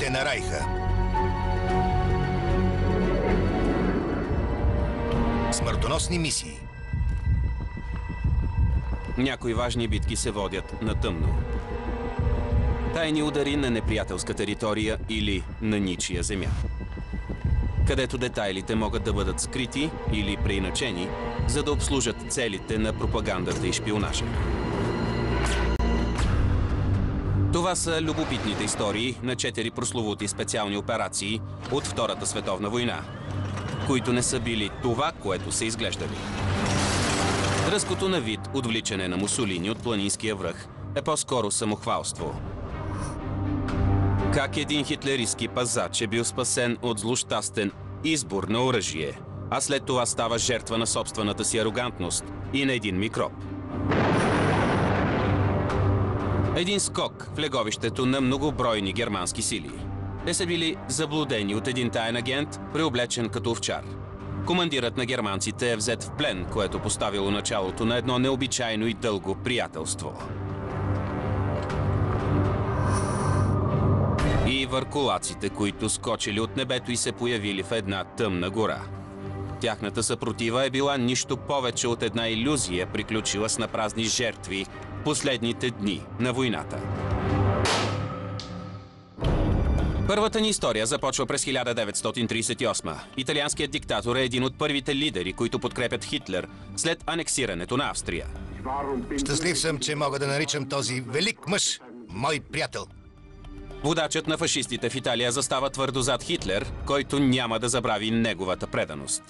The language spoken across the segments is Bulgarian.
силите на Райха. Смъртоносни мисии. Някои важни битки се водят на тъмно. Тайни удари на неприятелска територия или на ничия земя, където детайлите могат да бъдат скрити или преиначени, за да обслужат целите на пропагандата и шпионажа. Това са любопитните истории на 4 прословути специални операции от Втората световна война, които не са били това, което са изглеждали. Дръзкото на вид отвличане на Мусолини от планинския връх е по-скоро самохвалство. Как един хитлеристки пазач е бил спасен от злощастен избор на оръжие, а след това става жертва на собствената си арогантност и на един микроб. Един скок в леговището на многобройни германски сили. Те са били заблудени от един таен агент, преоблечен като овчар. Командирът на германците е взет в плен, което поставило началото на едно необичайно и дълго приятелство. И върколаците, които скочили от небето и се появили в една тъмна гора. Тяхната съпротива е била нищо повече от една илюзия, приключила с напразни жертви последните дни на войната. Първата ни история започва през 1938. Италианският диктатор е един от първите лидери, които подкрепят Хитлер след анексирането на Австрия. Щастлив съм, че мога да наричам този велик мъж мой приятел. Водачът на фашистите в Италия застава твърдо зад Хитлер, който няма да забрави неговата преданост.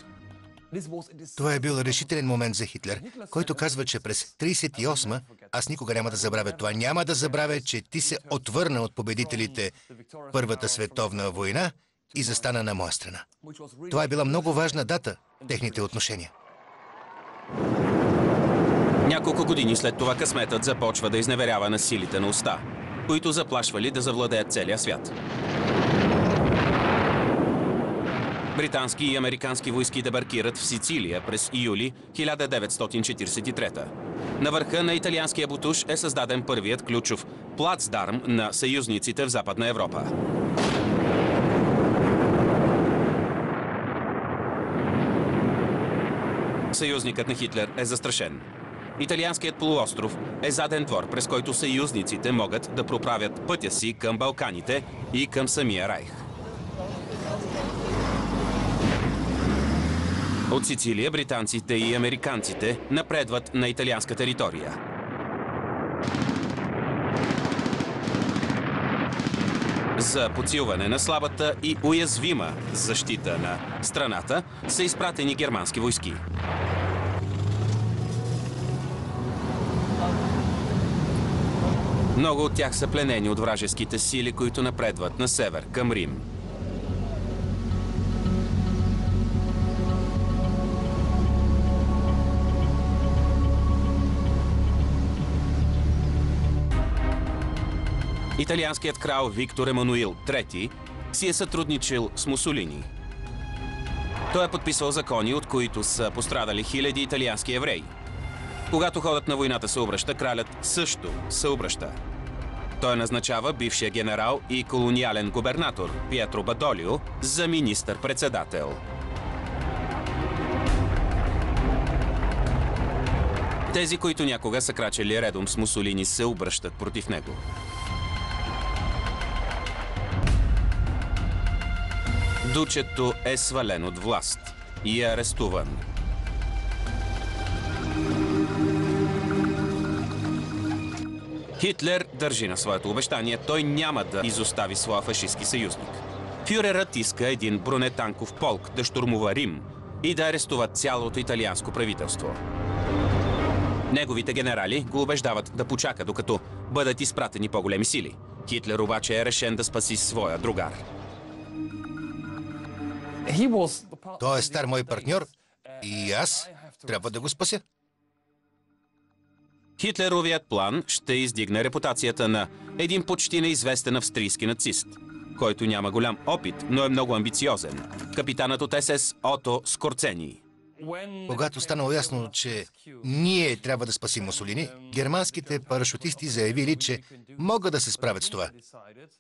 Това е бил решителен момент за Хитлер, който казва, че през 1938 аз никога няма да забравя това. Няма да забравя, че ти се отвърна от победителите Първата световна война и застана на моя страна. Това е била много важна дата в техните отношения. Няколко години след това късметът започва да изневерява на силите на уста, които заплашвали да завладеят целия свят. Британски и американски войски дебаркират в Сицилия през юли 1943. На върха на италианския Бутуш е създаден първият ключов плацдарм на съюзниците в Западна Европа. Съюзникът на Хитлер е застрашен. Италианският полуостров е заден двор, през който съюзниците могат да проправят пътя си към Балканите и към самия Райх. От Сицилия британците и американците напредват на италианска територия. За подсилване на слабата и уязвима защита на страната са изпратени германски войски. Много от тях са пленени от вражеските сили, които напредват на север, към Рим. Италианският крал Виктор Емануил III си е сътрудничил с Мусолини. Той е подписал закони, от които са пострадали хиляди италиански евреи. Когато ходът на войната се обръща, кралят също се обръща. Той назначава бившия генерал и колониален губернатор Пиетро Бадолио за министър-председател. Тези, които някога са крачели редом с Мусолини, се обръщат против него. Дучето е свален от власт и е арестуван. Хитлер държи на своето обещание. Той няма да изостави своя фашистски съюзник. Фюрерът иска един бронетанков полк да щурмува Рим и да арестува цялото италианско правителство. Неговите генерали го убеждават да почака, докато бъдат изпратени по-големи сили. Хитлер обаче е решен да спаси своя другар. Той е стар мой партньор и аз трябва да го спася. Хитлеровият план ще издигне репутацията на един почти неизвестен австрийски нацист, който няма голям опит, но е много амбициозен. Капитанът от СС Ото Скорцени. Когато станало ясно, че ние трябва да спасим Мусолини, германските парашутисти заявили, че могат да се справят с това.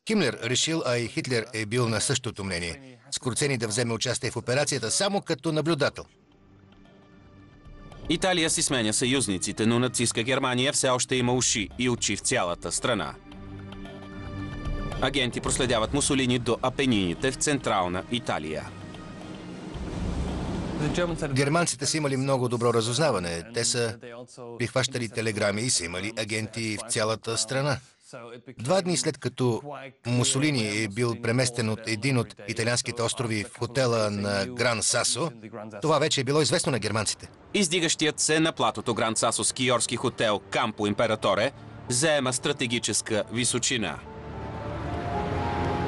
Химлер решил, а и Хитлер е бил на същото мнение, Скорцени да вземе участие в операцията само като наблюдател. Италия си сменя съюзниците, но нацистска Германия все още има уши и очи в цялата страна. Агенти проследяват Мусолини до Апенините в Централна Италия. Германците са имали много добро разузнаване. Те са прихващали телеграми и са имали агенти в цялата страна. 2 дни след като Мусолини е бил преместен от един от италианските острови в хотела на Гран Сасо, това вече е било известно на германците. Издигащият се на платото Гран Сасо скиорски хотел Кампо Императоре заема стратегическа височина.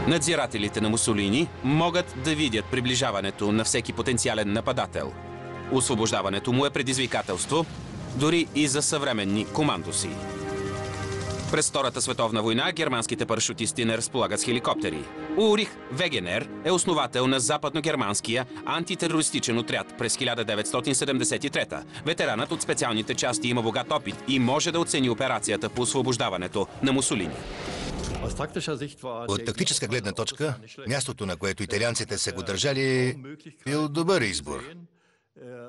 Надзирателите на Мусолини могат да видят приближаването на всеки потенциален нападател. Освобождаването му е предизвикателство дори и за съвременни командоси. През Втората световна война германските парашутисти не разполагат с хеликоптери. Урих Вегенер е основател на западногерманския антитерористичен отряд през 1973. Ветеранът от специалните части има богат опит и може да оцени операцията по освобождаването на Мусолини. От тактическа гледна точка, мястото, на което италианците са го държали, бил добър избор.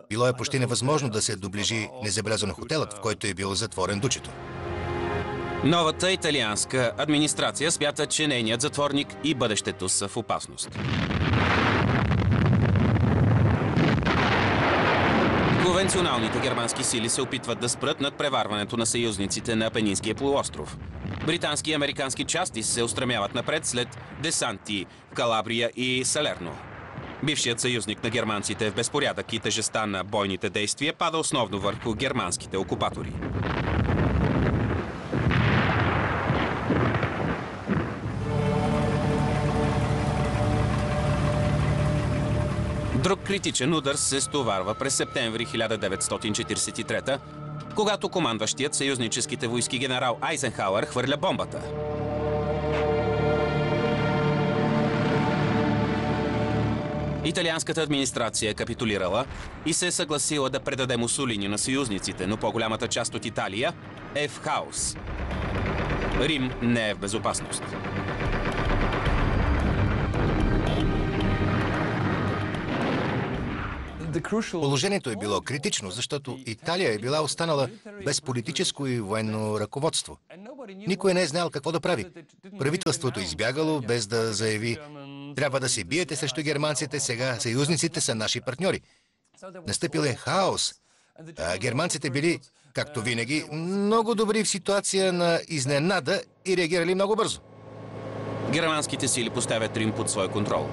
Било е почти невъзможно да се доближи незабелязано хотелът, в който е бил затворен дучето. Новата италианска администрация смята, че нейният затворник и бъдещето са в опасност. Конвенционалните германски сили се опитват да спрат надпреварването на съюзниците на Апенинския полуостров. Британски и американски части се устремяват напред след десанти в Калабрия и Салерно. Бившият съюзник на германците в безпорядък и тежестта на бойните действия пада основно върху германските окупатори. Друг критичен удар се стоварва през септември 1943, когато командващият съюзническите войски генерал Айзенхауер хвърля бомбата. Италианската администрация е капитулирала и се е съгласила да предаде Мусолини на съюзниците, но по-голямата част от Италия е в хаос. Рим не е в безопасност. Положението е било критично, защото Италия е била останала без политическо и военно ръководство. Никой не е знаел какво да прави. Правителството избягало без да заяви: трябва да се биете срещу германците, сега съюзниците са наши партньори. Настъпил е хаос. А германците били, както винаги, много добри в ситуация на изненада и реагирали много бързо. Германските сили поставят Рим под свой контрол.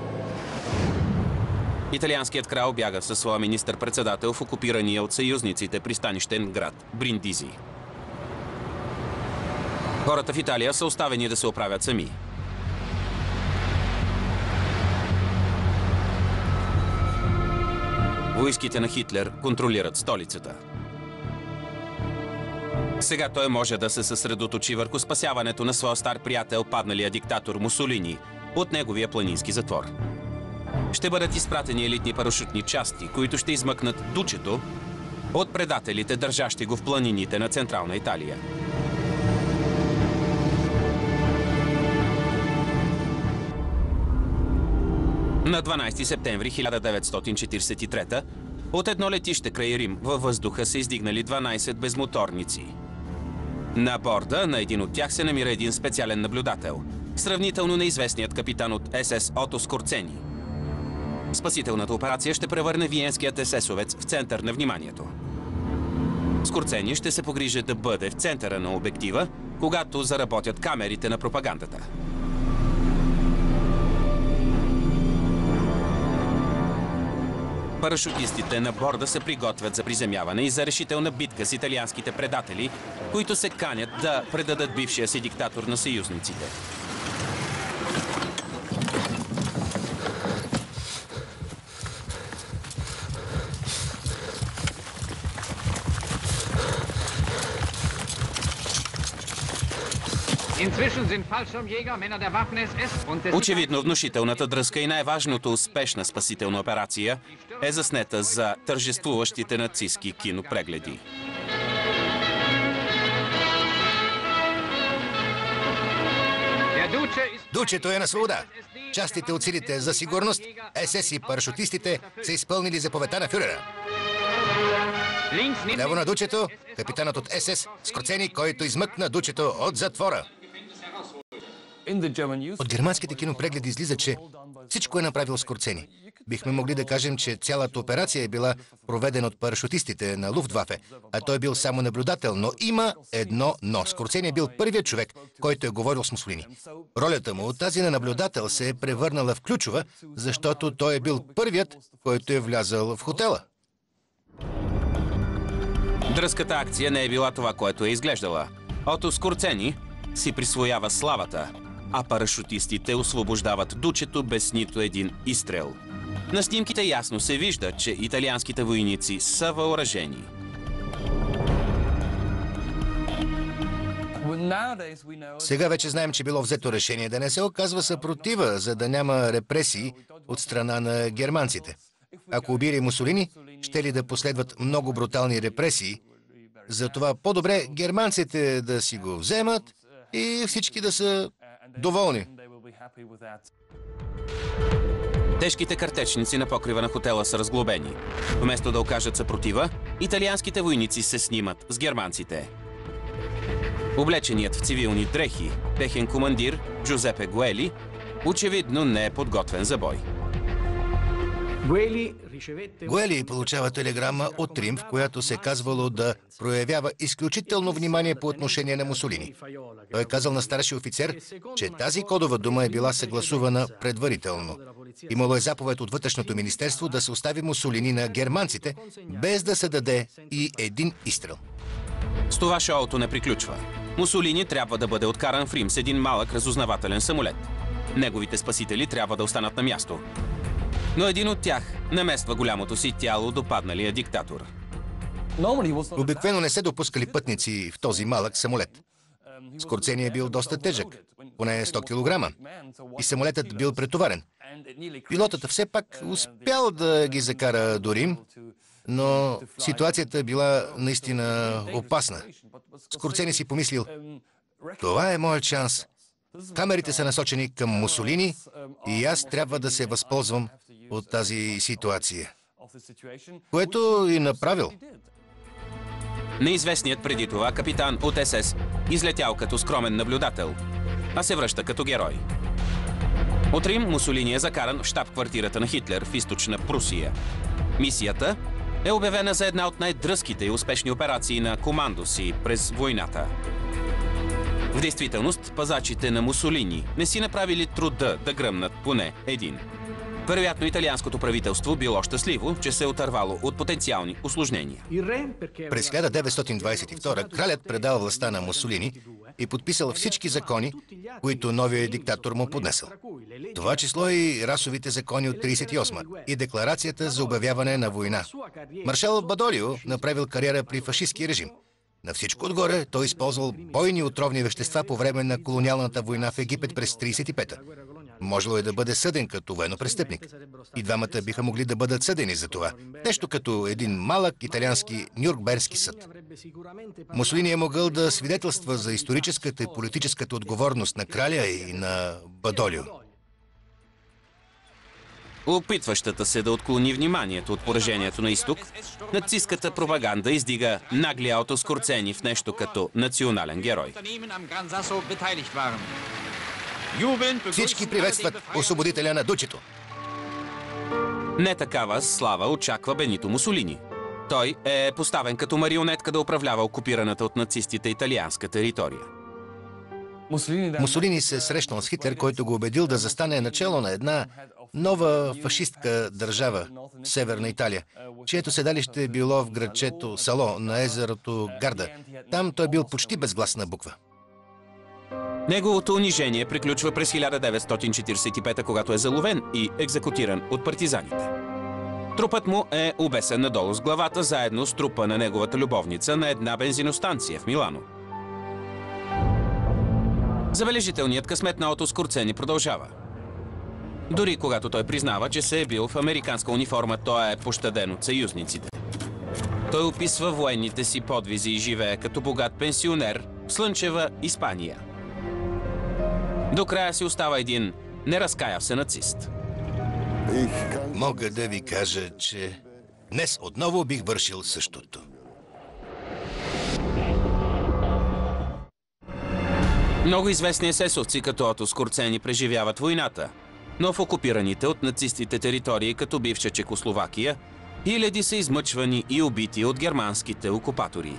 Италианският крал бяга със своя министър-председател в окупирания от съюзниците пристанищен град Бриндизи. Хората в Италия са оставени да се оправят сами. Войските на Хитлер контролират столицата. Сега той може да се съсредоточи върху спасяването на своя стар приятел, падналия диктатор Мусолини, от неговия планински затвор. Ще бъдат изпратени елитни парашутни части, които ще измъкнат дучето от предателите, държащи го в планините на Централна Италия. На 12 септември 1943 от едно летище край Рим във въздуха са издигнали 12 безмоторници. На борда на един от тях се намира един специален наблюдател, сравнително неизвестният капитан от СС Ото Скорцени. Спасителната операция ще превърне виенският есесовец в център на вниманието. Скорцени ще се погрижи да бъде в центъра на обектива, когато заработят камерите на пропагандата. Парашутистите на борда се приготвят за приземяване и за решителна битка с италианските предатели, които се канят да предадат бившия си диктатор на съюзниците. Очевидно, внушителната дръзка и най-важното успешна спасителна операция е заснета за тържествуващите нацистски кинопрегледи. Дучето е на свобода. Частите от силите за сигурност, СС и парашутистите са изпълнили заповедта на фюрера. Ляво на Дучето, капитанът от СС, Скорцени, който измъкна Дучето от затвора. От германските кинопрегледи излиза, че всичко е направил Скорцени. Бихме могли да кажем, че цялата операция е била проведена от парашутистите на Луфтвафе, а той бил само наблюдател, но има едно но. Скорцени е бил първият човек, който е говорил с Мусолини. Ролята му от тази на наблюдател се е превърнала в ключова, защото той е бил първият, който е влязъл в хотела. Дръзката акция не е била това, което е изглеждала. Ото Скорцени си присвоява славата, а парашутистите освобождават Дучето без нито един изстрел. На снимките ясно се вижда, че италианските войници са въоръжени. Сега вече знаем, че било взето решение да не се оказва съпротива, за да няма репресии от страна на германците. Ако убили Мусолини, ще ли да последват много брутални репресии, затова по-добре германците да си го вземат и всички да са доволни. Тежките картечници на покрива на хотела са разглобени. Вместо да окажат съпротива, италианските войници се снимат с германците. Облеченият в цивилни дрехи, техен командир Джузепе Гуели, очевидно не е подготвен за бой. Гуели получава телеграма от Рим, в която се казвало да проявява изключително внимание по отношение на Мусолини. Той е казал на старши офицер, че тази кодова дума е била съгласувана предварително. Имало е заповед от Вътрешното министерство да се остави Мусолини на германците, без да се даде и един изстрел. С това шоуто не приключва. Мусолини трябва да бъде откаран в Рим с един малък разузнавателен самолет. Неговите спасители трябва да останат на място. Но един от тях намества голямото си тяло до падналия диктатор. Обикновено не се допускали пътници в този малък самолет. Скорцени е бил доста тежък, поне 100 кг, и самолетът бил претоварен. Пилотът все пак успял да ги закара до Рим, но ситуацията била наистина опасна. Скорцени си помислил, това е моят шанс. Камерите са насочени към Мусолини и аз трябва да се възползвам от тази ситуация. Което и направил. Неизвестният преди това капитан от СС излетял като скромен наблюдател, а се връща като герой. От Рим Мусолини е закаран в щаб-квартирата на Хитлер в източна Прусия. Мисията е обявена за една от най-дръзките и успешни операции на командо си през войната. В действителност, пазачите на Мусолини не си направили труда да гръмнат поне един. Вероятно, италианското правителство било щастливо, че се е отървало от потенциални усложнения. През 1922 кралят предал властта на Мусолини и подписал всички закони, които новият диктатор му поднесъл. Това число и расовите закони от 1938 и декларацията за обявяване на война. Маршал Бадолио направил кариера при фашистски режим. На всичко отгоре той използвал бойни отровни вещества по време на колониалната война в Египет през 1935-та. Можело е да бъде съден като военнопрестъпник. И двамата биха могли да бъдат съдени за това. Нещо като един малък италиански нюрнбергски съд. Мусолини е могъл да свидетелства за историческата и политическата отговорност на краля и на Бадолио. Опитващата се да отклони вниманието от поражението на изток, нацистката пропаганда издига наглия Ото Скорцени в нещо като национален герой. Всички приветстват освободителя на Дучето. Не такава слава очаква Бенито Мусолини. Той е поставен като марионетка да управлява окупираната от нацистите италианска територия. Мусолини се срещнал с Хитлер, който го убедил да застане начело на една нова фашистка държава в Северна Италия, чието седалище било в градчето Сало на езерото Гарда. Там той бил почти безгласна буква. Неговото унижение приключва през 1945, когато е заловен и екзекутиран от партизаните. Трупът му е обесен надолу с главата, заедно с трупа на неговата любовница на една бензиностанция в Милано. Забележителният късмет на Ото Скорцени продължава. Дори когато той признава, че се е бил в американска униформа, той е пощаден от съюзниците. Той описва военните си подвизи и живее като богат пенсионер в слънчева Испания. До края си остава един неразкаяв се нацист. Мога да ви кажа, че днес отново бих вършил същото. Много известни есесовци като Ото Скорцени преживяват войната, но в окупираните от нацистите територии като бивша Чехословакия хиляди са измъчвани и убити от германските окупатори.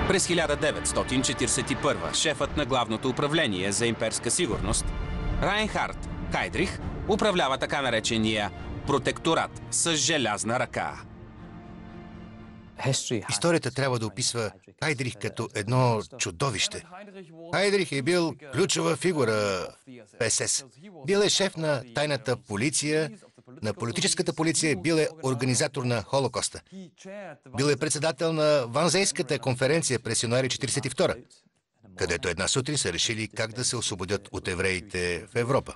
През 1941 шефът на главното управление за имперска сигурност Райнхард Хайдрих управлява така наречения протекторат с желязна ръка. Историята трябва да описва Хайдрих като едно чудовище. Хайдрих е бил ключова фигура в СС. Бил е шеф на тайната полиция, на политическата полиция, бил е организатор на Холокоста. Бил е председател на Ванзейската конференция през януари 1942, където една сутрин са решили как да се освободят от евреите в Европа.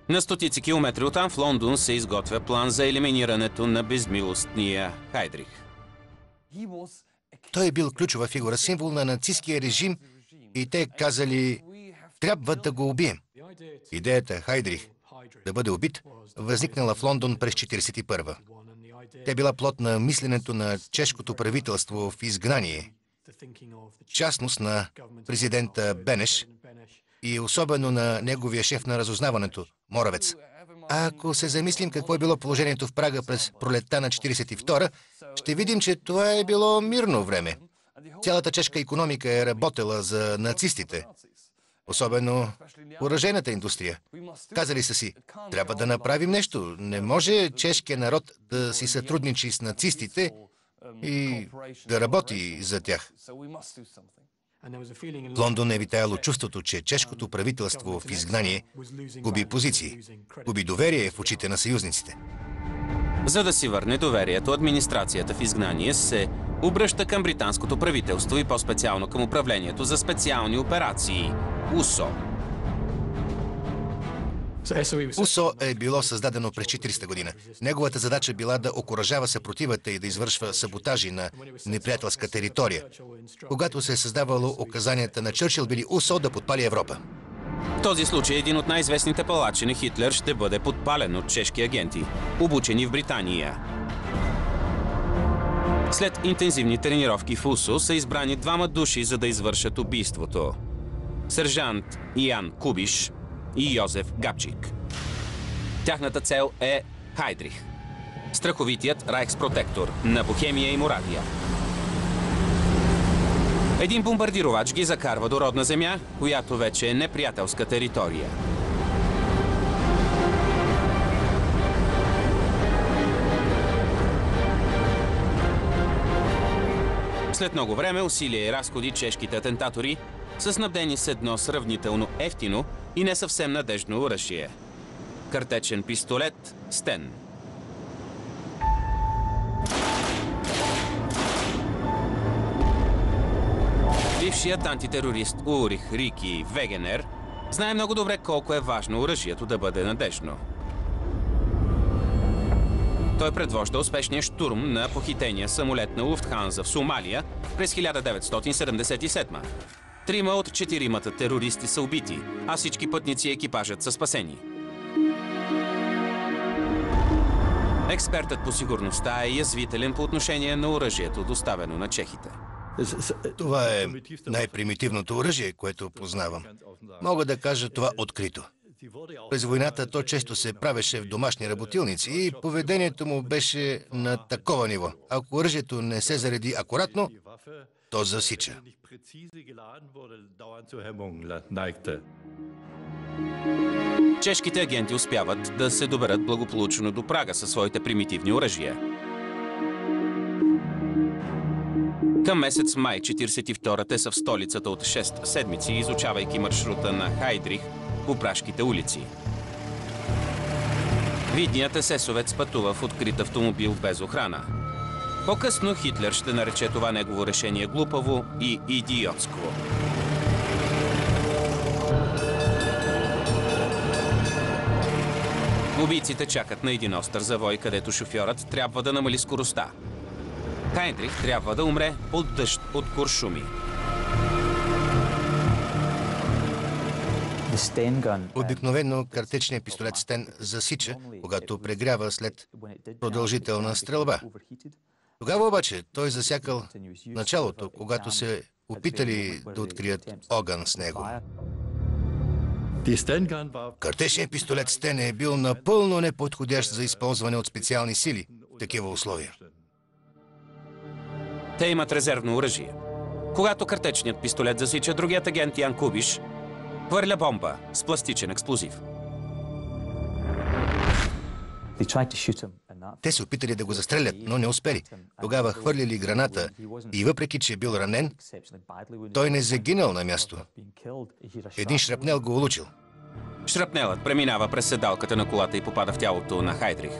На стотици километри оттам в Лондон се изготвя план за елиминирането на безмилостния Хайдрих. Той е бил ключова фигура, символ на нацистския режим и те казали, трябва да го убием. Идеята Хайдрих да бъде убит възникнала в Лондон през 1941. Тя била плод на мисленето на чешкото правителство в изгнание, в частност на президента Бенеш и особено на неговия шеф на разузнаването, Моравец. А ако се замислим какво е било положението в Прага през пролетта на 1942, ще видим, че това е било мирно време. Цялата чешка икономика е работела за нацистите, особено оръжейната индустрия. Казали са си, трябва да направим нещо. Не може чешкият народ да си сътрудничи с нацистите и да работи за тях. В Лондон е витаяло чувството, че чешкото правителство в изгнание губи позиции, губи доверие в очите на съюзниците. За да си върне доверието, администрацията в изгнание се обръща към британското правителство и по-специално към управлението за специални операции – УСО. УСО е било създадено през 1940 година. Неговата задача била да окуражава съпротивата и да извършва саботажи на неприятелска територия. Когато се е създавало указанията на Чърчил, били УСО да подпали Европа. В този случай един от най-известните палачи на Хитлер ще бъде подпален от чешки агенти, обучени в Британия. След интензивни тренировки в УСО са избрани двама души, за да извършат убийството. Сержант Ян Кубиш и Йозеф Габчик. Тяхната цел е Хайдрих, страховитият райхспротектор на Бохемия и Моравия. Един бомбардировач ги закарва до родна земя, която вече е неприятелска територия. След много време, усилия и разходи, чешките атентатори са снабдени с едно сравнително ефтино и не съвсем надежно оръжие – картечен пистолет Стен. Бившият антитерорист Улрих Рики Вегенер знае много добре колко е важно оръжието да бъде надежно. Той предвожда успешния щурм на похитения самолет на Луфтханза в Сомалия през 1977. Трима от четиримата терористи са убити, а всички пътници и екипажът са спасени. Експертът по сигурността е язвителен по отношение на оръжието, доставено на чехите. Това е най-примитивното оръжие, което познавам. Мога да кажа това открито. През войната то често се правеше в домашни работилници и поведението му беше на такова ниво. Ако оръжието не се зареди акуратно, то засича. Чешките агенти успяват да се доберат благополучно до Прага със своите примитивни оръжия. Към месец май 1942 те са в столицата от 6 седмици, изучавайки маршрута на Хайдрих по пражките улици. Видният есесовец пътува в открит автомобил без охрана. По-късно Хитлер ще нарече това негово решение глупаво и идиотско. Убийците чакат на един остър завой, където шофьорът трябва да намали скоростта. Хайнрих трябва да умре под дъжд от куршуми. Обикновено картечният пистолет Стен засича, когато прегрява след продължителна стрелба. Тогава обаче той засякал началото, когато се опитали да открият огън с него. Картечният пистолет Стен е бил напълно неподходящ за използване от специални сили в такива условия. Те имат резервно оръжие. Когато картечният пистолет засича, другият агент Ян Кубиш хвърля бомба с пластичен експлозив. Те се опитали да го застрелят, но не успели. Тогава хвърлили граната и въпреки, че е бил ранен, той не загинал на място. Един шрапнел го улучил. Шрапнелът преминава през седалката на колата и попада в тялото на Хайдрих,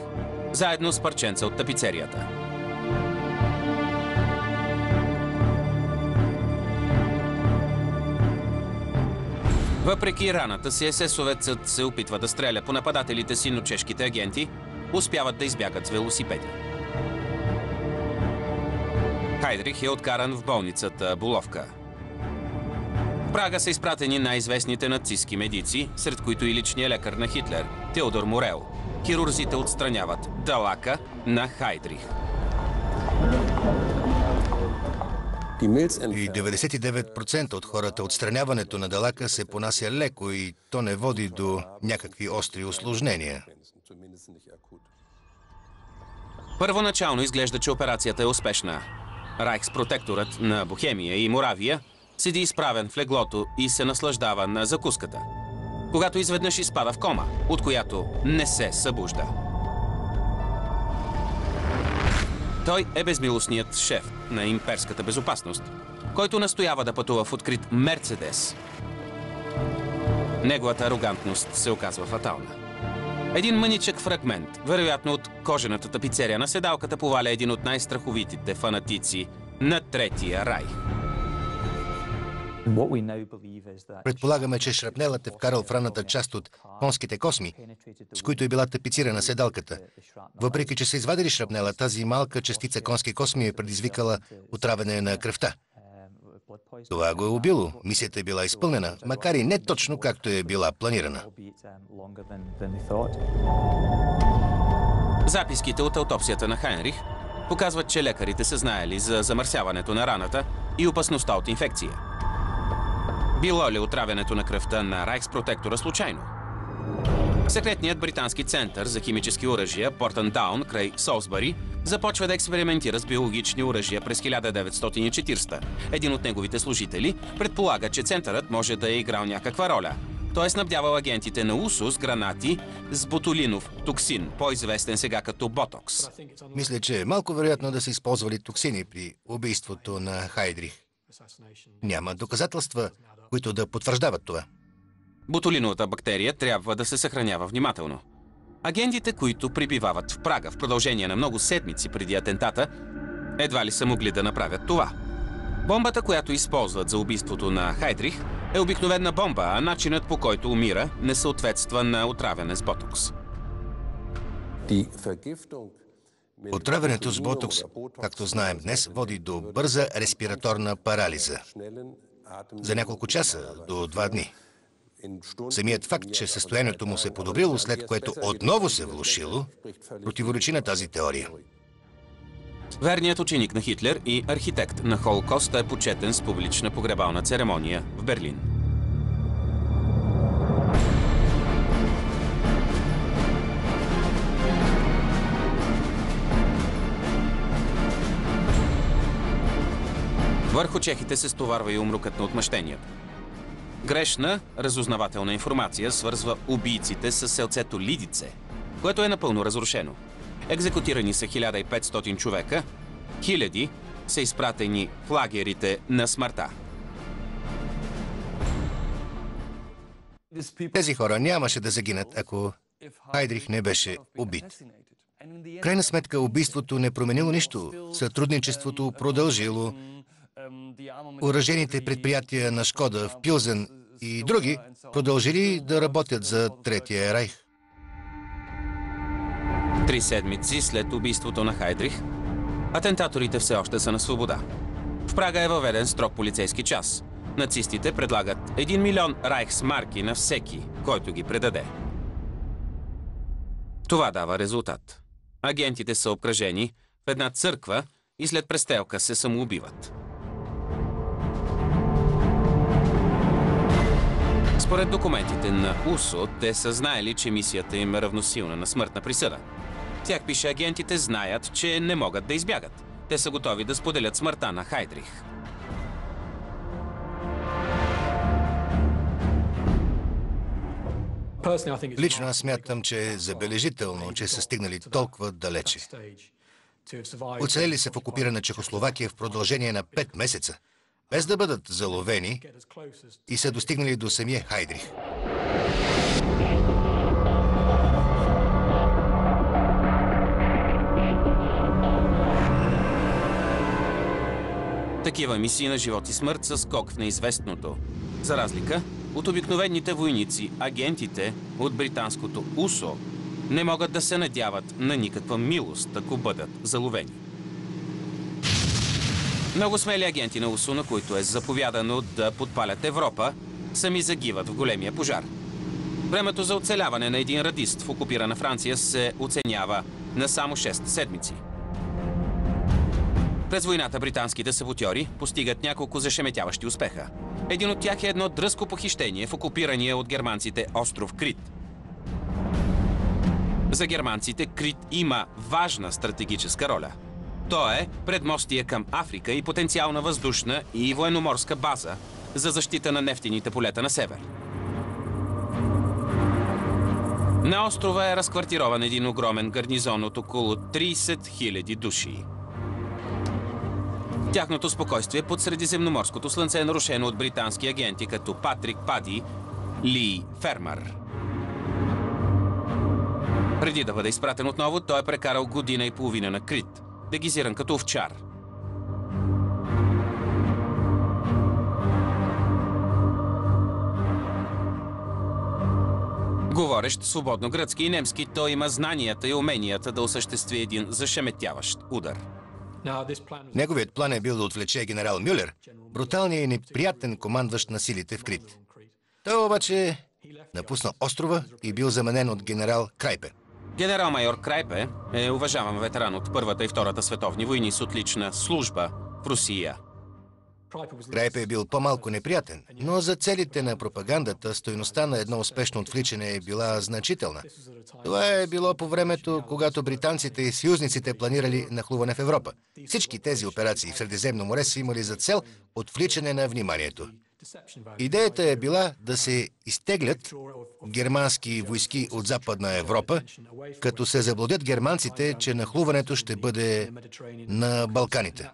заедно с парченца от тапицерията. Въпреки раната си, есесовецът се опитва да стреля по нападателите си, но чешките агенти успяват да избягат с велосипеди. Хайдрих е откаран в болницата Буловка. В Прага са изпратени най-известните нацистски медици, сред които и личният лекар на Хитлер, Теодор Морел. Хирурзите отстраняват далака на Хайдрих. И 99% от хората отстраняването на далака се понася леко и то не води до някакви остри усложнения. Първоначално изглежда, че операцията е успешна. Райхспротекторът на Бохемия и Моравия седи изправен в леглото и се наслаждава на закуската, когато изведнъж изпада в кома, от която не се събужда. Той е безмилостният шеф на имперската безопасност, който настоява да пътува в открит Мерцедес. Неговата арогантност се оказва фатална. Един мъничък фрагмент, вероятно от кожената тапицерия на седалката, поваля един от най-страховитите фанатици на Третия райх. Предполагаме, че шрапнелът е вкарал в ранната част от конските косми, с които е била тапицирана седалката. Въпреки че са извадили шрапнела, тази малка частица конски косми е предизвикала отравяне на кръвта. Това го е убило. Мисията е била изпълнена, макар и не точно както е била планирана. Записките от аутопсията на Хайнрих показват, че лекарите са знаели за замърсяването на раната и опасността от инфекция. Било ли отравянето на кръвта на Райхспротектора случайно? Секретният британски център за химически оръжия Портън Даун край Солсбъри започва да експериментира с биологични оръжия през 1940. Един от неговите служители предполага, че центърът може да е играл някаква роля. Той е снабдявал агентите на УСО с гранати с ботулинов токсин, по-известен сега като ботокс. Мисля, че е малко вероятно да са използвали токсини при убийството на Хайдрих. Няма доказателства, които да потвърждават това. Ботулиновата бактерия трябва да се съхранява внимателно. Агентите, които прибивават в Прага в продължение на много седмици преди атентата, едва ли са могли да направят това. Бомбата, която използват за убийството на Хайдрих, е обикновена бомба, а начинът, по който умира, не съответства на отравяне с ботокс. Отравянето с ботокс, както знаем днес, води до бърза респираторна парализа. За няколко часа до 2 дни. Самият факт, че състоянието му се подобрило, след което отново се влошило, противоречи на тази теория. Верният ученик на Хитлер и архитект на Холокоста е почетен с публична погребална церемония в Берлин. Върху чехите се стоварва и умрукът на отмъщението. Грешна разузнавателна информация свързва убийците с селцето Лидице, което е напълно разрушено. Екзекутирани са 1500 човека, хиляди са изпратени в лагерите на смъртта. Тези хора нямаше да загинат, ако Хайдрих не беше убит. В крайна сметка, убийството не променило нищо. Сътрудничеството продължило. Оръжейните предприятия на Шкода в Пилзен и други продължили да работят за Третия райх. 3 седмици след убийството на Хайдрих, атентаторите все още са на свобода. В Прага е въведен строг полицейски час. Нацистите предлагат 1 милион райхсмарки на всеки, който ги предаде. Това дава резултат. Агентите са обкръжени в една църква и след престрелка се самоубиват. Според документите на УСО, те са знаели, че мисията им е равносилна на смъртна присъда. В тях пише: агентите знаят, че не могат да избягат. Те са готови да споделят смъртта на Хайдрих. Лично аз смятам, че е забележително, че са стигнали толкова далече. Оцелели се в окупирана Чехословакия в продължение на 5 месеца, без да бъдат заловени, и са достигнали до самия Хайдрих. Такива мисии на живот и смърт са скок в неизвестното. За разлика от обикновените войници, агентите от британското УСО не могат да се надяват на никаква милост, ако бъдат заловени. Много смели агенти на УСО, на които е заповядано да подпалят Европа, сами загиват в големия пожар. Времето за оцеляване на един радист в окупирана Франция се оценява на само 6 седмици. През войната британските саботьори постигат няколко зашеметяващи успеха. Един от тях е едно дръзко похищение в окупирания от германците остров Крит. За германците Крит има важна стратегическа роля. То е предмостие към Африка и потенциална въздушна и военноморска база за защита на нефтените полета на север. На острова е разквартирован един огромен гарнизон от около 30 000 души. Тяхното спокойствие под средиземноморското слънце е нарушено от британски агенти като Патрик Пади, Ли Фермър. Преди да бъде изпратен отново, той е прекарал година и половина на Крит, дегизиран като овчар. Говорещ свободно гръцки и немски, той има знанията и уменията да осъществи един зашеметяващ удар. Неговият план е бил да отвлече генерал Мюлер, бруталният и неприятен командващ на силите в Крит. Той обаче напуснал острова и бил заменен от генерал Крайпе. Генерал-майор Крайпе е уважаван ветеран от Първата и Втората световни войни с отлична служба в Русия. Крайпе е бил по-малко неприятен, но за целите на пропагандата стойността на едно успешно отвличане е била значителна. Това е било по времето, когато британците и съюзниците планирали нахлуване в Европа. Всички тези операции в Средиземно море са имали за цел отвличане на вниманието. Идеята е била да се изтеглят германски войски от Западна Европа, като се заблудят германците, че нахлуването ще бъде на Балканите.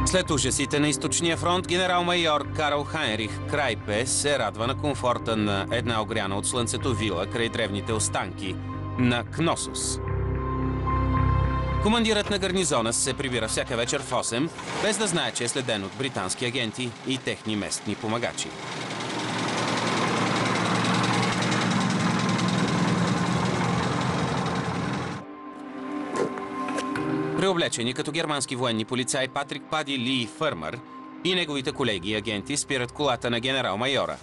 След ужасите на източния фронт, генерал-майор Карл Хайнрих Крайпе се радва на комфорта на една огряна от слънцето вила край древните останки на Кносос. Командирът на гарнизона се прибира всяка вечер в 8, без да знае, че е следен от британски агенти и техни местни помагачи. Преоблечени като германски военни полицаи, Патрик Пади, Ли Фермър и неговите колеги и агенти спират колата на генерал-майора.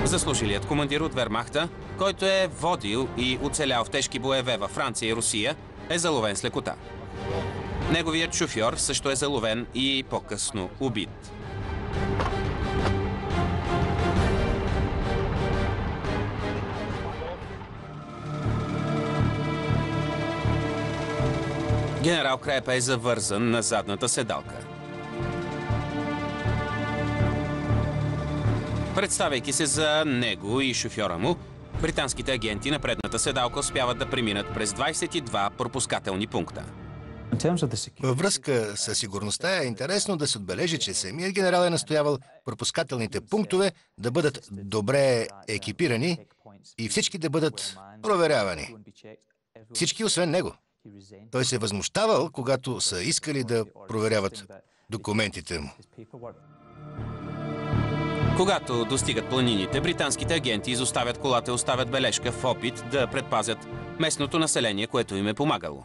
Заслужилият командир от Вермахта, който е водил и оцелял в тежки боеве във Франция и Русия, е заловен с лекота. Неговият шофьор също е заловен и по-късно убит. Генерал Крайпе е завързан на задната седалка. Представяйки се за него и шофьора му, британските агенти на предната седалка успяват да преминат през 22 пропускателни пункта. Във връзка с сигурността е интересно да се отбележи, че самият генерал е настоявал пропускателните пунктове да бъдат добре екипирани и всички да бъдат проверявани. Всички освен него. Той се е възмущавал, когато са искали да проверяват документите му. Когато достигат планините, британските агенти изоставят колата и оставят бележка в опит да предпазят местното население, което им е помагало.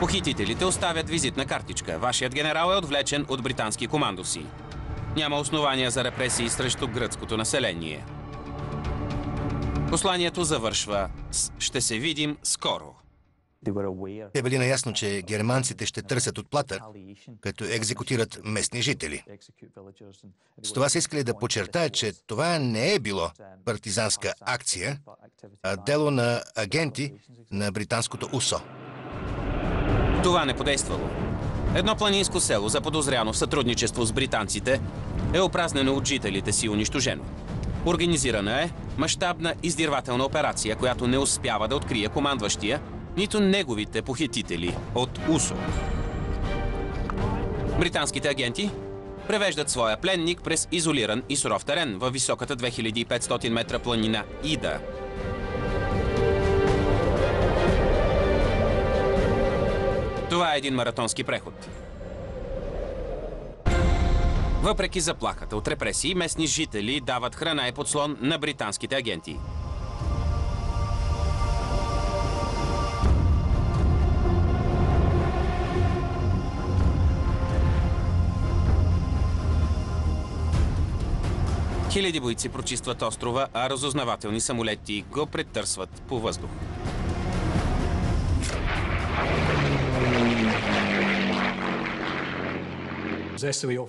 Похитителите оставят визитна картичка. Вашият генерал е отвлечен от британски командоси. Няма основания за репресии срещу гръцкото население. Посланието завършва с «Ще се видим скоро». Те били наясно, че германците ще търсят отплата, като екзекутират местни жители. С това са искали да подчертаят, че това не е било партизанска акция, а дело на агенти на британското УСО. Това не подействало. Едно планинско село, заподозряно в сътрудничество с британците, е опразнено от жителите си и унищожено. Организирана е мащабна издирвателна операция, която не успява да открие командващия, нито неговите похитители от УСО. Британските агенти превеждат своя пленник през изолиран и суров терен във високата 2500 метра планина Ида. Това е един маратонски преход. Въпреки заплахата от репресии, местни жители дават храна и подслон на британските агенти. Хиляди бойци прочистват острова, а разузнавателни самолети го претърсват по въздух.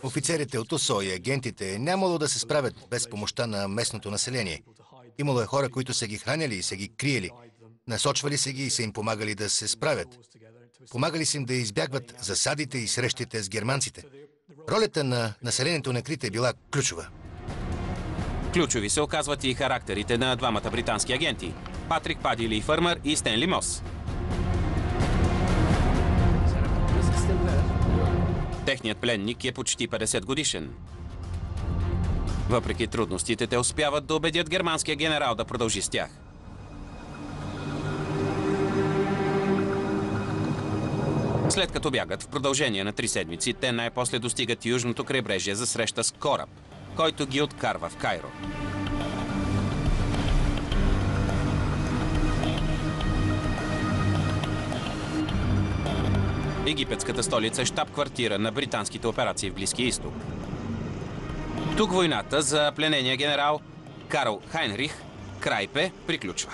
Офицерите от УСО и агентите нямало да се справят без помощта на местното население. Имало е хора, които са ги хранили и са ги криели. Насочвали се ги и са им помагали да се справят. Помагали са им да избягват засадите и срещите с германците. Ролята на населението на Крит е била ключова. Ключови се оказват и характерите на двамата британски агенти – Патрик Пади Ли Фърмър и Стенли Мос. Техният пленник е почти 50 годишен. Въпреки трудностите, те успяват да убедят германския генерал да продължи с тях. След като бягат в продължение на 3 седмици, те най-после достигат южното крайбрежие за среща с кораб, който ги откарва в Кайро. Египетската столица е щаб-квартира на британските операции в Близкия изток. Тук войната за пленения генерал Карл Хайнрих Крайпе приключва.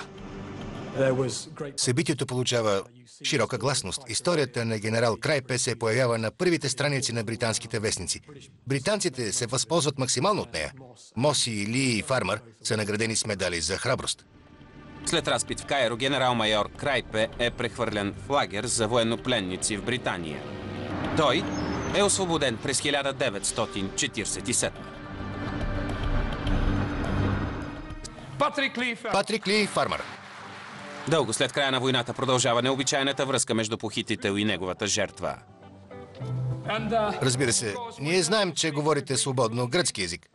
Събитието получава широка гласност. Историята на генерал Крайпе се появява на първите страници на британските вестници. Британците се възползват максимално от нея. Моси, Ли и Фармър са наградени с медали за храброст. След разпит в Кайро, генерал-майор Крайпе е прехвърлен в лагер за военнопленници в Британия. Той е освободен през 1947. Патрик Ли Фармър. Дълго след края на войната продължава необичайната връзка между похитител и неговата жертва. Разбира се, ние знаем, че говорите свободно гръцки език.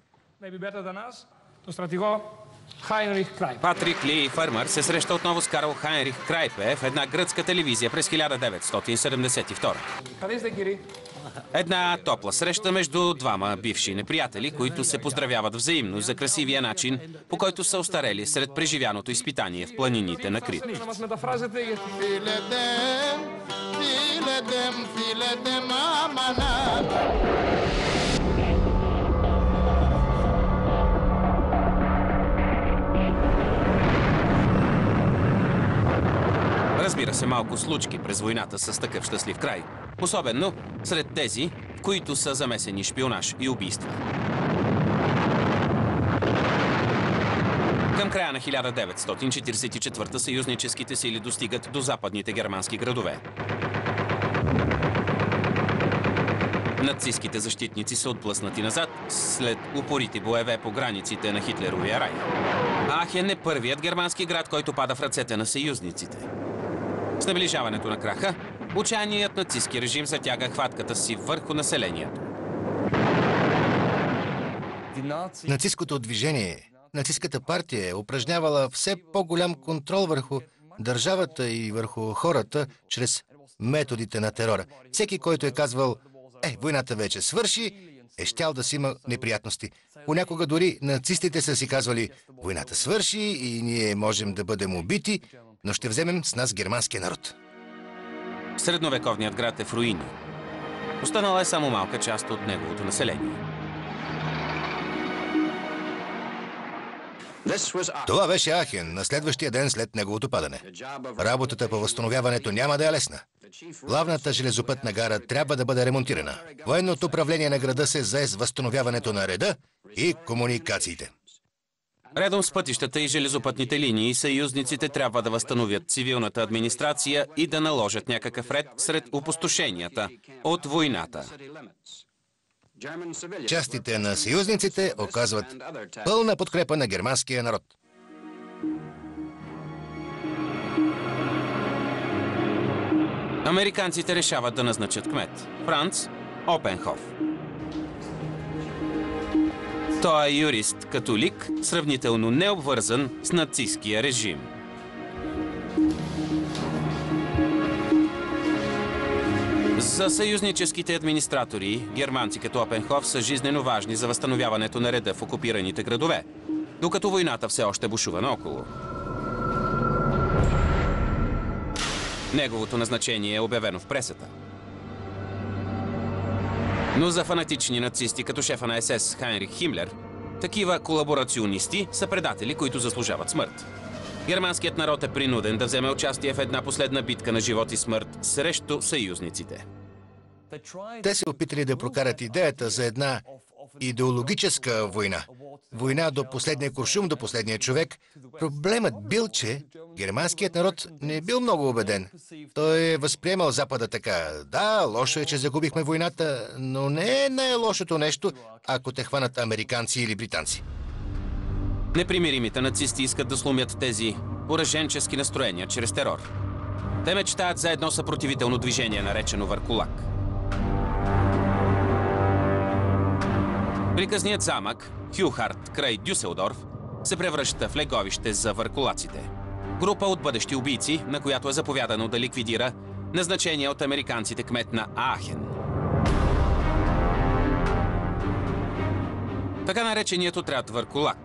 Патрик Ли Фърмър се среща отново с Карл Хайнрих Крайпе в една гръцка телевизия през 1972. Една топла среща между двама бивши неприятели, които се поздравяват взаимно за красивия начин, по който са остарели сред преживяното изпитание в планините на Крит. Разбира се, малко случки през войната с такъв щастлив край. Особено сред тези, в които са замесени шпионаж и убийства. Към края на 1944 съюзническите сили достигат до западните германски градове. Нацистските защитници са отблъснати назад след упорити боеве по границите на Хитлеровия рай. Ахен е първият германски град, който пада в ръцете на съюзниците. С наближаването на краха, отчаяният нацистски режим затяга хватката си върху населението. Нацистското движение, нацистската партия е упражнявала все по-голям контрол върху държавата и върху хората чрез методите на терора. Всеки, който е казвал, войната вече свърши, е щял да си има неприятности. Понякога дори нацистите са си казвали: войната свърши и ние можем да бъдем убити, но ще вземем с нас германския народ. Средновековният град е в руини. Останала е само малка част от неговото население. Това беше Ахен на следващия ден след неговото падане. Работата по възстановяването няма да е лесна. Главната железопътна гара трябва да бъде ремонтирана. Военното управление на града се зае с възстановяването на реда и комуникациите. Редом с пътищата и железопътните линии, съюзниците трябва да възстановят цивилната администрация и да наложат някакъв ред сред опустошенията от войната. Частите на съюзниците оказват пълна подкрепа на германския народ. Американците решават да назначат кмет – Франц Опенхоф. Той е юрист, католик, сравнително необвързан с нацистския режим. За съюзническите администратори, германци като Опенхоф са жизнено важни за възстановяването на реда в окупираните градове, докато войната все още бушува наоколо. Неговото назначение е обявено в пресата. Но за фанатични нацисти като шефа на СС Хайнрих Химлер, такива колаборационисти са предатели, които заслужават смърт. Германският народ е принуден да вземе участие в една последна битка на живот и смърт срещу съюзниците. Те се опитали да прокарат идеята за една идеологическа война. Война до последния куршум, до последния човек. Проблемът бил, че германският народ не бил много убеден. Той е възприемал Запада така: да, лошо е, че загубихме войната, но не е най-лошото нещо, ако те хванат американци или британци. Непримиримите нацисти искат да сломят тези пораженчески настроения чрез терор. Те мечтаят за едно съпротивително движение, наречено Върколак. Приказният замък, Хюхарт край Дюселдорф, се превръща в леговище за върколаците. Група от бъдещи убийци, на която е заповядано да ликвидира назначение от американците кмет на Аахен. Така нареченият отряд Върколак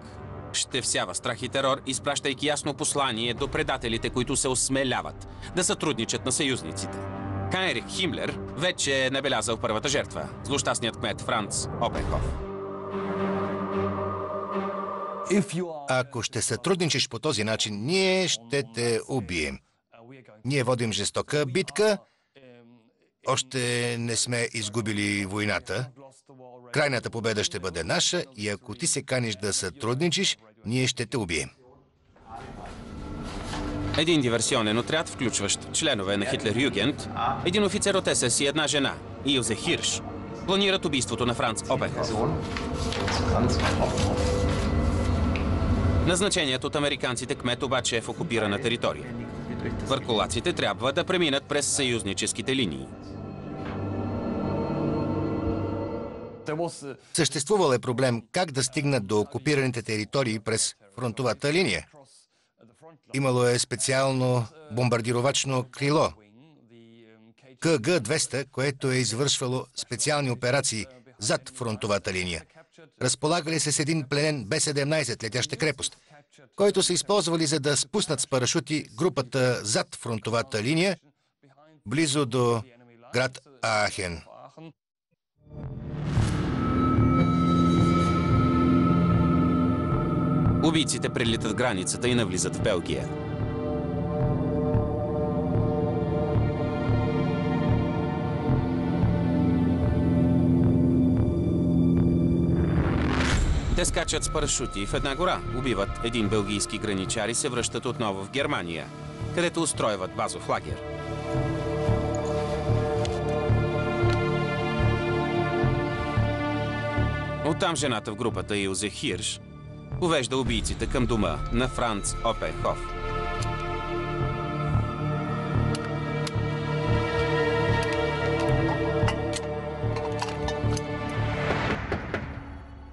ще всява страх и терор, изпращайки ясно послание до предателите, които се осмеляват да сътрудничат на съюзниците. Хайнрих Химлер вече е набелязал първата жертва – злощастният кмет Франц Опенхоф. Ако ще сътрудничиш по този начин, ние ще те убием. Ние водим жестока битка, още не сме изгубили войната. Крайната победа ще бъде наша и ако ти се каниш да сътрудничиш, ние ще те убием. Един диверсионен отряд, включващ членове на Хитлер-Югент, един офицер от СС и една жена, Илзе Хирш, планират убийството на Франц Опенхоф. Назначеният от американците кмет обаче е в окупирана територия. Върколаците трябва да преминат през съюзническите линии. Съществувал е проблем как да стигнат до окупираните територии през фронтовата линия. Имало е специално бомбардировачно крило КГ-200, което е извършвало специални операции зад фронтовата линия. Разполагали се с един пленен Б-17 летяща крепост, който са използвали за да спуснат с парашути групата зад фронтовата линия, близо до град Аахен. Убийците прелитат границата и навлизат в Белгия. Те скачат с парашути в една гора, убиват един белгийски граничар и се връщат отново в Германия, където устройват базов лагер. Оттам жената в групата Илзе Хирш увежда убийците към дома на Франц Опенхоф.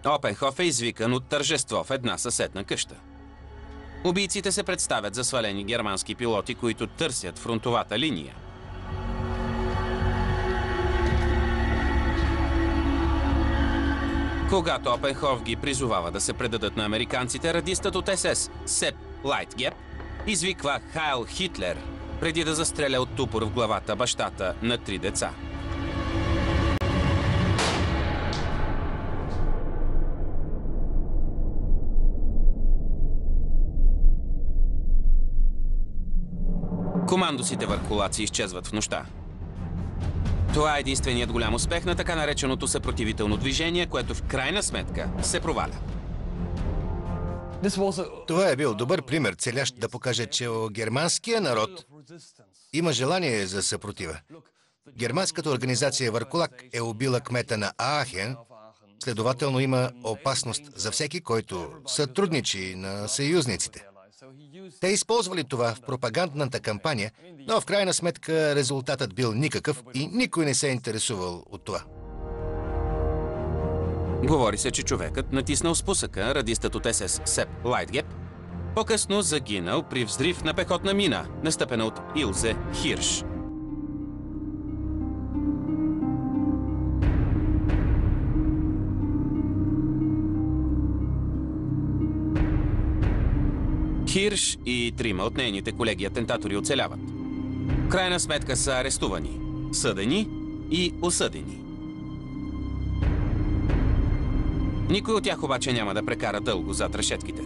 Опенхоф е извикан от тържество в една съседна къща. Убийците се представят за свалени германски пилоти, които търсят фронтовата линия. Когато Опенхоф ги призовава да се предадат на американците, радистът от СС Сеп Лайтгеп извиква Хайл Хитлер, преди да застреля от тупор в главата бащата на 3 деца. Командосите върхолаци изчезват в нощта. Това е единственият голям успех на така нареченото съпротивително движение, което в крайна сметка се проваля. Това е бил добър пример, целящ да покаже, че у германския народ има желание за съпротива. Германската организация Върколак е убила кмета на Аахен, следователно има опасност за всеки, който сътрудничи на съюзниците. Те използвали това в пропагандната кампания, но в крайна сметка резултатът бил никакъв и никой не се е интересувал от това. Говори се, че човекът, натиснал спусъка, радистът от СС Сеп Лайтгеп, по-късно загинал при взрив на пехотна мина, настъпена от Илзе Хирш. Хирш и 3 от нейните колеги атентатори оцеляват. В крайна сметка са арестувани, съдени и осъдени. Никой от тях обаче няма да прекара дълго зад решетките.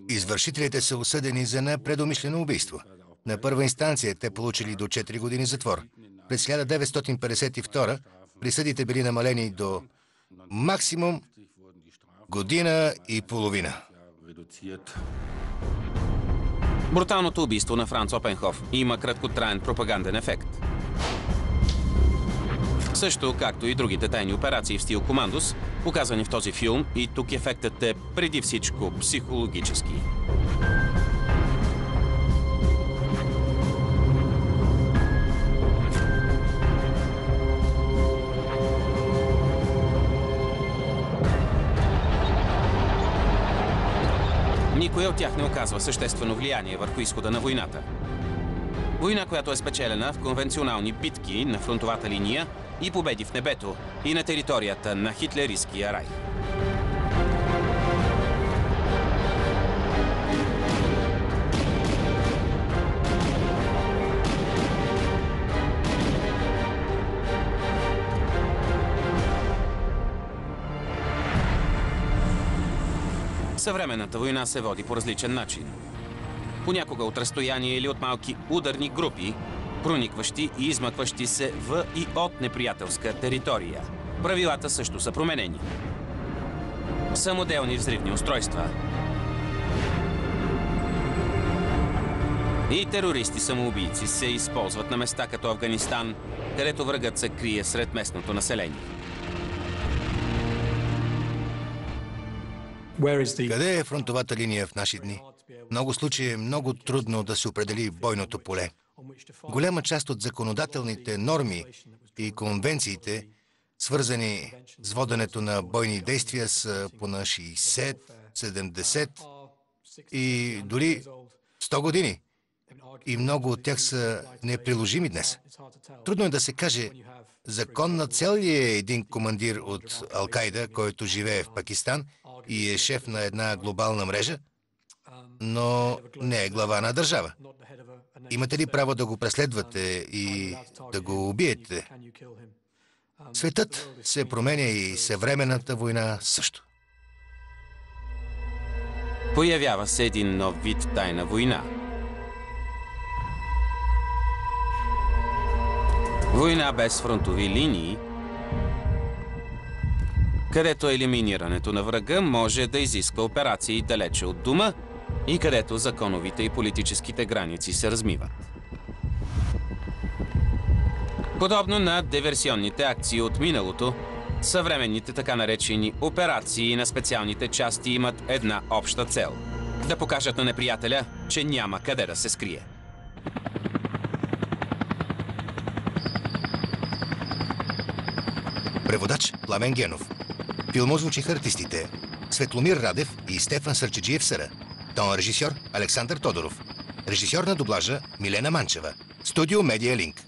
Извършителите са осъдени за непредумишлено убийство. На първа инстанция те получили до 4 години затвор. През 1952 присъдите били намалени до максимум година и половина. Бруталното убийство на Франц Опенхоф има краткотраен пропаганден ефект. Също както и другите тайни операции в стил Командос, показани в този филм, и тук ефектът е преди всичко психологически. Никой от тях не оказва съществено влияние върху изхода на войната. Война, която е спечелена в конвенционални битки на фронтовата линия и победи в небето и на територията на хитлеристския рай. Съвременната война се води по различен начин. Понякога от разстояние или от малки ударни групи, проникващи и измъкващи се в и от неприятелска територия. Правилата също са променени. Самоделни взривни устройства. И терористи-самоубийци се използват на места като Афганистан, където врагът се крие сред местното население. Къде е фронтовата линия в наши дни? В много случаи е много трудно да се определи бойното поле. Голяма част от законодателните норми и конвенциите, свързани с воденето на бойни действия, са по на 60, 70 и дори 100 години. И много от тях са неприложими днес. Трудно е да се каже, законна цел ли е един командир от Ал-Кайда, който живее в Пакистан и е шеф на една глобална мрежа, но не е глава на държава. Имате ли право да го преследвате и да го убиете? Светът се променя и съвременната война също. Появява се един нов вид тайна война. Война без фронтови линии, където елиминирането на врага може да изисква операции далече от дома и където законовите и политическите граници се размиват. Подобно на диверсионните акции от миналото, съвременните така наречени операции на специалните части имат една обща цел – да покажат на неприятеля, че няма къде да се скрие. Преводач Пламен Генов. Филма озвучиха артистите Светломир Радев и Стефан Сърчеджиев Съра. Тон режисьор Александър Тодоров. Режисьор на дублажа Милена Манчева. Студио Медиа Линк.